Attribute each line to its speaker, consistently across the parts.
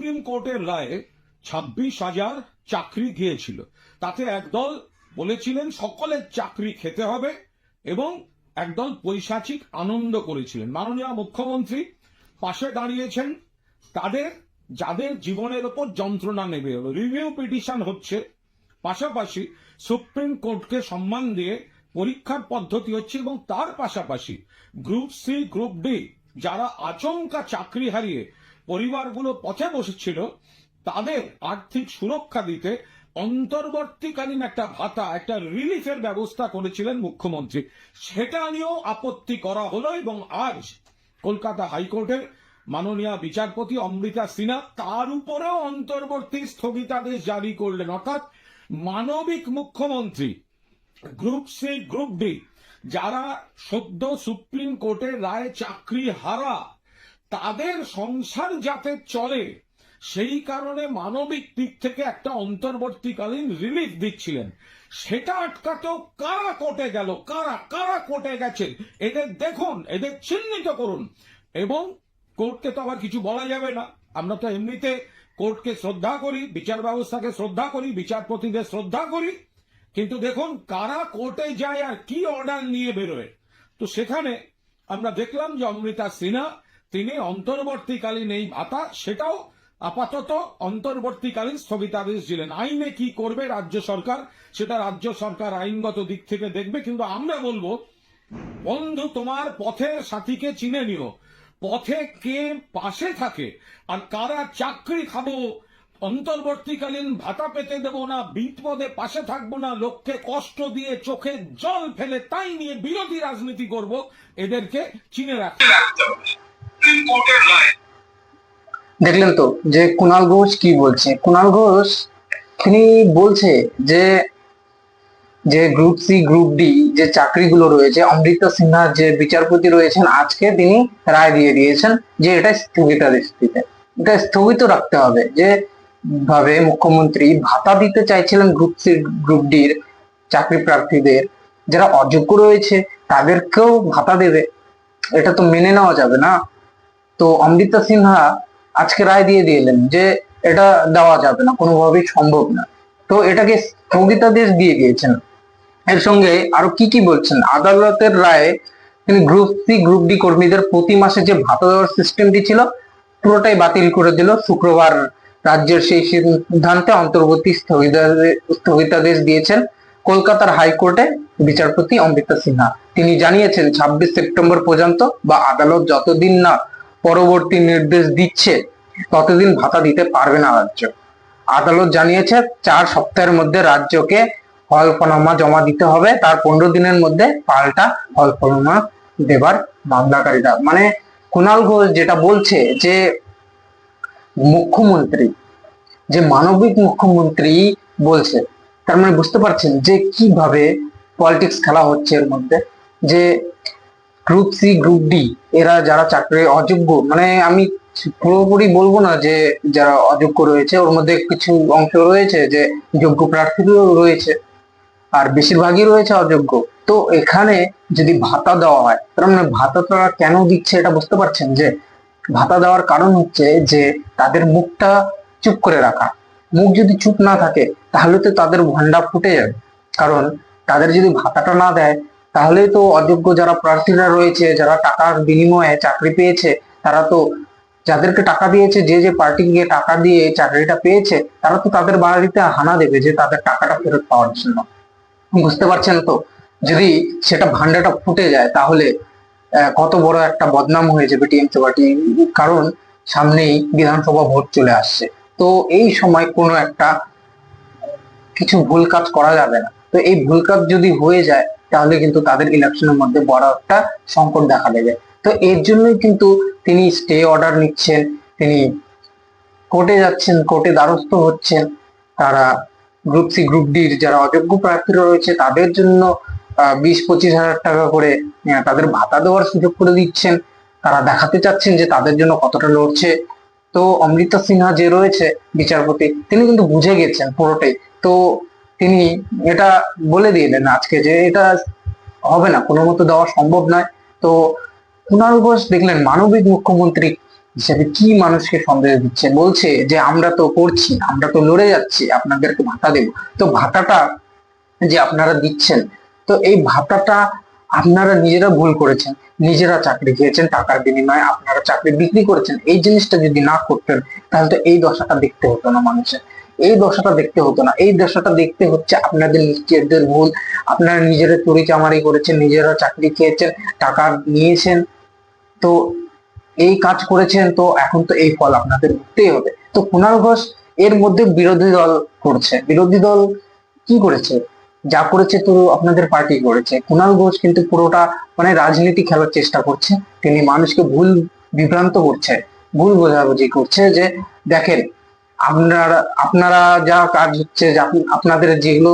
Speaker 1: Supreme কোর্টের রায়ে 26,000 চাকরি গিয়েছিল। তাতে একদল বলেছিলেন সকলের চাকরি খেতে হবে এবং একদল পৈশাচিক আনন্দ করেছিলেন। মাননীয় মুখ্যমন্ত্রী পাশে দাঁড়িয়েছেন তাদের যাদের জীবনের ওপর যন্ত্রণা নেবে এলো। রিভিউ পিটিশন হচ্ছে, পাশাপাশি সুপ্রিম কোর্টকে সম্মান দিয়ে পরীক্ষার পদ্ধতি হচ্ছে এবং তার পাশাপাশি গ্রুপ সি গ্রুপ ডি যারা আচমকা চাকরি হারিয়ে পরিবারগুলো পথে বসেছিল তাদের আর্থিক সুরক্ষা দিতে অন্তর্বর্তীকালীন একটা ভাতা, একটা রিলিফের ব্যবস্থা করেছিলেন মুখ্যমন্ত্রী। সেটা নিয়েও আপত্তি করা হলো এবং আজ কলকাতা হাইকোর্টের মাননীয় বিচারপতি অমৃতা সিনহা তার উপরেও অন্তর্বর্তী স্থগিতাদেশ জারি করলেন। অর্থাৎ মানবিক মুখ্যমন্ত্রী গ্রুপ সি গ্রুপ ডি যারা সদ্য সুপ্রিম কোর্টের রায়ে চাকরি হারা তাদের সংসার যাতে চলে সেই কারণে মানবিক দিক থেকে একটা অন্তর্বর্তীকালীন রিলিফ দিচ্ছিলেন। সেটা আটকাতেও কারা কোর্টে গেল, কারা কারা কোর্টে গেছে এদের দেখুন, এদের চিহ্নিত করুন। এবং কোর্টকে তো আবার কিছু বলা যাবে না, আমরা তো এমনিতে কোর্টকে শ্রদ্ধা করি, বিচার ব্যবস্থাকে শ্রদ্ধা করি, বিচারপতিদের শ্রদ্ধা করি, কিন্তু দেখুন কারা কোর্টে যায় আর কি অর্ডার নিয়ে বেরোয়। তো সেখানে আমরা দেখলাম যে অমৃতা সিনহা তিনি অন্তর্বর্তীকালীন এই ভাতা সেটাও আপাতত অন্তর্বর্তীকালীন স্থগিতাদেশ দিলেন। আইনে কি করবে রাজ্য সরকার সেটা রাজ্য সরকার আইনগত দিক থেকে দেখবে, কিন্তু আমরা বলবো বন্ধু তোমার পথের সাথীকে চিনে নিও, পথে কে পাশে থাকে আর কারা চাকরি খাবো, অন্তর্বর্তীকালীন ভাতা পেতে দেব না, বিপদে পাশে থাকবো না, লোককে কষ্ট দিয়ে চোখে জল ফেলে তাই নিয়ে বিরোধী রাজনীতি করব, এদেরকে চিনে রাখতে হবে।
Speaker 2: দেখলেন তো যে কুণাল ঘোষ কি বলছে। কুণাল ঘোষ তিনি বলছে যে যে গ্রুপ সি গ্রুপ ডি যে চাকরিগুলো রয়েছে, অমৃতা সিনহা যে বিচারপতি রয়েছেন আজকে তিনি রায় দিয়ে দিয়েছেন যে এটা স্থগিতাদেশ দিতে, এটা স্থগিত রাখতে হবে। যে ভাবে মুখ্যমন্ত্রী ভাতা দিতে চাইছিলেন গ্রুপ সি গ্রুপ ডির চাকরি প্রার্থীদের যারা অযোগ্য রয়েছে তাদেরকেও ভাতা দেবে, এটা তো মেনে নেওয়া যাবে না। তো অমৃতা সিনহা আজকে রায় দিয়ে দিলেন যে এটা দেওয়া যাবে না, কোনোভাবেই সম্ভব না। তো এটাকে স্থগিতাদেশ দিয়ে দিয়েছেন। এর সঙ্গে আরো কি কি বলছেন, আদালতের রায়ে তিনি গ্রুপ সি গ্রুপ ডি কর্মীদের প্রতি মাসে যে ভাতা দেওয়ার সিস্টেমটি ছিল পুরোটাই বাতিল করে দিল। শুক্রবার রাজ্যের সেই সিদ্ধান্তে অন্তর্বর্তী স্থগিতাদেশ দিয়েছেন কলকাতার হাইকোর্টে বিচারপতি অমৃতা সিনহা। তিনি জানিয়েছেন 26 সেপ্টেম্বর পর্যন্ত বা আদালত যতদিন না পরবর্তী নির্দেশ দিচ্ছে ততদিন ভাতা দিতে পারবে না রাজ্য। আদালত জানিয়েছে 4 সপ্তাহের মধ্যে রাজ্যকে হলফনামা জমা দিতে হবে, তার 15 দিনের মধ্যে পাল্টা হলফনামা দেবার মামলাকারীরা। মানে কুণাল ঘোষ যেটা বলছে যে মুখ্যমন্ত্রী যে মানবিক মুখ্যমন্ত্রী বলছে, তার মানে বুঝতে পারছেন যে কিভাবে পলিটিক্স খেলা হচ্ছে এর মধ্যে। যে গ্রুপ সি গ্রুপ ডি এরা যারা চাকরি অযোগ্য, মানে আমি পুরোপুরি বলবো না যে যারা অযোগ্য রয়েছে, ওর মধ্যে কিছু অংশ রয়েছে যে যোগ্য প্রার্থীও রয়েছে আর বেশিরভাগই রয়েছে অযোগ্য। তো এখানে যদি ভাতা দেওয়া হয় তার মানে ভাতা তারা কেন দিচ্ছে এটা বুঝতে পারছেন। যে ভাতা দেওয়ার কারণ হচ্ছে যে তাদের মুখটা চুপ করে রাখা। মুখ যদি চুপ না থাকে তাহলে তো তাদের ভান্ডা ফুটে যাবে। কারণ তাদের যদি ভাতাটা না দেয় তাহলে তো অযোগ্য যারা প্রার্থীরা রয়েছে, যারা টাকার বিনিময়ে চাকরি পেয়েছে, তারা তো যাদেরকে টাকা দিয়েছে, যে যে পার্টিকে টাকা দিয়ে চাকরিটা পেয়েছে, তারা তো তাদের বাড়িতে হানা দেবে যে তাদের টাকাটা ফেরত পাওয়ার জন্য। বুঝতে পারছেন তো, যদি সেটা ভান্ডাটা ফুটে যায় তাহলে কত বড় একটা বদনাম হয়ে যাবে টিএমসি পার্টি। কারণ সামনেই বিধানসভা ভোট চলে আসছে, তো এই সময় কোনো একটা কিছু ভুল কাজ করা যাবে না। তো এই ভুল কাজ যদি হয়ে যায় তাহলে কিন্তু তাদের ইলেকশনের মধ্যে বড় একটা সংকট দেখা দেবে। তো এর জন্যই কিন্তু তিনি স্টে অর্ডার নিচ্ছেন, তিনি কোর্টে যাচ্ছেন, কোর্টে দ্বারস্থ হচ্ছেন। তারা গ্রুপ সি গ্রুপ ডির যারা অযোগ্য প্রার্থীরা রয়েছে তাদের জন্য 20-25 হাজার টাকা করে তাদের ভাতা দেওয়ার সুযোগ করে দিচ্ছেন। তারা দেখাতে চাচ্ছেন যে তাদের জন্য কতটা লড়ছে। তো অমৃতা সিনহা যে রয়েছে বিচারপতি, তিনি কিন্তু বুঝে গেছেন পুরোটাই। তো তিনি এটা বলে দিলেন আজকে যে এটা হবে না, কোনো মতো দেওয়া সম্ভব নয়। তো কুণাল ঘোষ দেখলেন মানবিক মুখ্যমন্ত্রী হিসাবে কি মানুষকে সন্দেশ দিচ্ছে? বলছে যে আমরা তো করছি, আমরা তো লড়ে যাচ্ছি, আপনাদেরকে ভাতা দেব। তো ভাতাটা যে আপনারা দিচ্ছেন, তো এই ভাতাটা আপনারা নিজেরা ভুল করেছেন, নিজেরা চাকরি খেয়েছেন, টাকার বিনিময়ে আপনারা চাকরি বিক্রি করেছেন। এই জিনিসটা যদি না করতেন তাহলে তো এই দশাটা দেখতে হতো না মানুষের, এই দশাটা দেখতে হতো না। এই দশাটা দেখতে হচ্ছে আপনাদের নিজেদের ভুল। আপনারা নিজেরা চুরি চামারি করেছেন, নিজেরা চাকরি খেয়েছেন, টাকা নিয়েছেন, তো এই কাজ করেছেন, তো এখন তো এই ফল আপনাদের ভুগতেই হবে। তো কুণাল ঘোষ এর মধ্যে বিরোধী দল করছে, বিরোধী দল কি করেছে? যা করেছে তো আপনাদের পার্টি করেছে। কুণাল ঘোষ কিন্তু পুরোটা মানে রাজনীতি খেলার চেষ্টা করছে। তিনি মানুষকে ভুল বিভ্রান্ত করছে, ভুল বোঝাবুঝি করছে যে দেখেন আপনারা আপনারা যা কাজ হচ্ছে, যে আপনাদের যেগুলো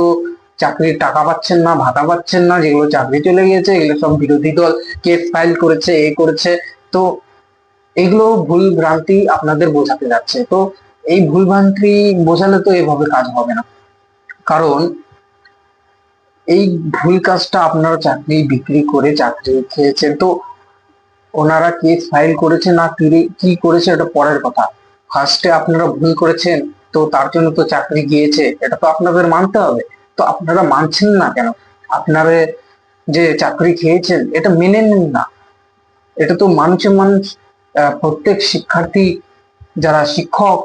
Speaker 2: চাকরির টাকা পাচ্ছেন না, ভাতা পাচ্ছেন না, যেগুলো চাকরি চলে গিয়েছে, এগুলো সব বিরোধী দল কেস ফাইল করেছে, এই করেছে। তো এগুলো ভুল ভ্রান্তি আপনাদের বোঝাতে যাচ্ছে। তো এই ভুল ভ্রান্তি বোঝালে তো এভাবে কাজ হবে না, কারণ এই ভুল কাজটা আপনারা চাকরি বিক্রি করে চাকরি খেয়েছেন। তো ওনারা কেস ফাইল করেছে না কি করেছে এটা পরের কথা। ফার্স্টে আপনারা ভুল করেছেন, তো তার জন্য তো চাকরি গিয়েছে, এটা তো আপনাদের মানতে হবে। তো আপনারা মানছেন না কেন? আপনারা যে চাকরি খেয়েছেন এটা মেনে নিন না। এটা তো মানুষের মানুষ, প্রত্যেক শিক্ষার্থী, যারা শিক্ষক,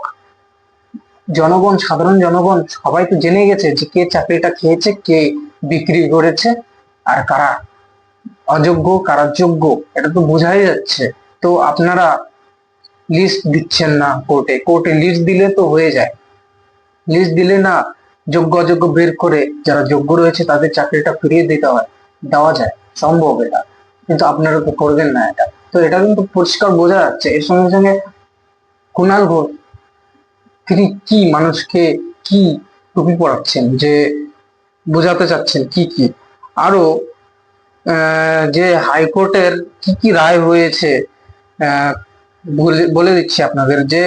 Speaker 2: জনগণ, সাধারণ জনগণ সবাই তো জেনে গেছে যে কে চাকরিটা খেয়েছে, কে বিক্রি করেছে, আর কারা অযোগ্য কারা যোগ্য, এটা তো বোঝাই যাচ্ছে। তো আপনারা লিস্ট দিচ্ছেন না কোর্টে, কোর্টে লিস্ট দিলে তো হয়ে যায়, লিস্ট দিলে না যোগ্য অযোগ্য বের করে যারা যোগ্য রয়েছে তাদের চাকরিটা ফিরিয়ে দিতে হয়, দেওয়া যায়, সম্ভব এটা। কিন্তু আপনারা তো করবেন না এটা। তো এটা কিন্তু পরিষ্কার বোঝা যাচ্ছে। এর সঙ্গে সঙ্গে কুণাল ঘোষ তিনি কি মানুষকে কি টুপি পড়াচ্ছেন, যে বোঝাতে চাচ্ছেন কি কি। আরো যে হাইকোর্টের কি কি রায় হয়েছে আহ, বলে দিচ্ছি আপনাদের, যে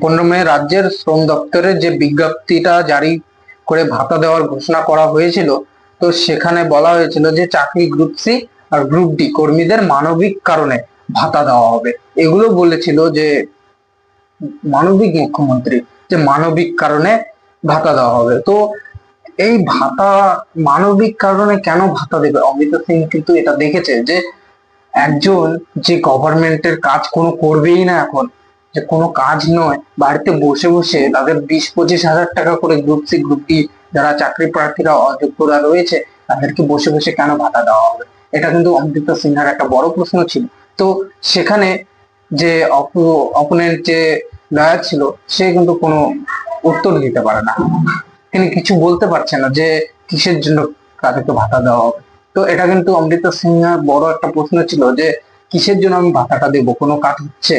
Speaker 2: 15 মে রাজ্যের শ্রম দপ্তরের যে বিজ্ঞপ্তিটা জারি করে ভাতা দেওয়ার ঘোষণা করা হয়েছিল, তো সেখানে বলা হয়েছিল যে চাকরি গ্রুপ সি আর গ্রুপ ডি কর্মীদের মানবিক কারণে ভাতা দেওয়া হবে। এগুলো বলেছিল যে মানবিক মুখ্যমন্ত্রী, যে মানবিক কারণে ভাতা দেওয়া হবে। তো এই ভাতা মানবিক কারণে কেন ভাতা দেবে? অমিত সিং কিন্তু এটা দেখেছে যে একজন যে গভর্নমেন্টের কাজ কোনো করবেই না এখন, যে কোনো কাজ নয়, বাড়িতে বসে বসে তাদের 20-25 হাজার টাকা করে গ্রুপ সি গ্রুপ ডি যারা চাকরি প্রার্থীরা অযোগ্যরা রয়েছে তাদেরকে বসে বসে কেন ভাতা দেওয়া হবে? এটা কিন্তু অমৃত সিনহার একটা বড় প্রশ্ন ছিল। তো সেখানে যে অপোনেন্ট যে লয়ার ছিল সে কিন্তু কোনো উত্তর দিতে পারে না, তিনি কিছু বলতে পারছেন না যে কিসের জন্য তাদেরকে ভাতা দেওয়া হবে। তো এটা কিন্তু অমৃত সিনহার বড় একটা প্রশ্ন ছিল যে কিসের জন্য আমি ভাতাটা দেবো? কোনো কাজ হচ্ছে,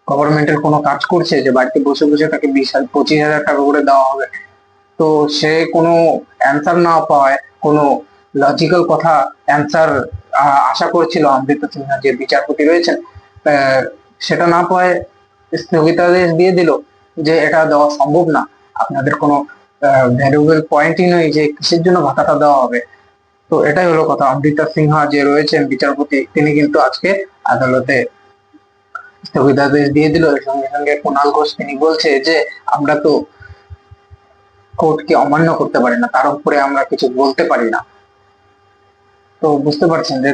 Speaker 2: গভর্নমেন্টের কোনো কাজ করছে যে বাড়িতে বসে বসে তাকে 20-25 হাজার টাকা করে দেওয়া হবে? তো সে কোনো অ্যান্সার না পাওয়ায়, কোনো লজিক্যাল কথা অ্যান্সার আশা করছিল অমৃত সিনহা যে বিচারপতি রয়েছেন, সেটা না পাওয়ায় স্থগিতাদেশ দিয়ে দিল যে এটা দেওয়া সম্ভব না, আপনাদের কোনো ভ্যালুয়েবল পয়েন্টই নয় যে কিসের জন্য ভাতাটা দেওয়া হবে। তো এটাই হলো কথা। অমৃতা সিনহা যে রয়েছেন বিচারপতি, তিনি কিন্তু আজকে আদালতে স্থগিতাদেশ দিয়ে দিল। এর সঙ্গে সঙ্গে কুণাল ঘোষ তিনি বলছে যে আমরা তো কোর্টকে অমান্য করতে পারি না, তার উপরে আমরা কিছু বলতে পারি না। তো বুঝতে পারছেন যে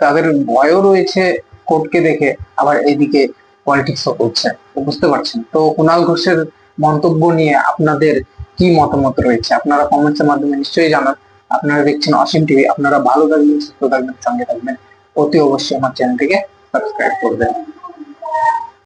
Speaker 2: তাদের ভয়ও রয়েছে কোর্টকে দেখে, আবার এইদিকে পলিটিক্সও করছে। তো বুঝতে পারছেন। তো কুণাল ঘোষের মন্তব্য নিয়ে আপনাদের কি মতামত রয়েছে আপনারা কমেন্টস এর মাধ্যমে নিশ্চয়ই জানান। আপনারা দেখছেন অসীম টিভি, আপনারা ভালো থাকবেন, সুস্থ থাকবেন, সঙ্গে থাকবেন। অতি অবশ্যই আমার চ্যানেলটিকে সাবস্ক্রাইব করবেন।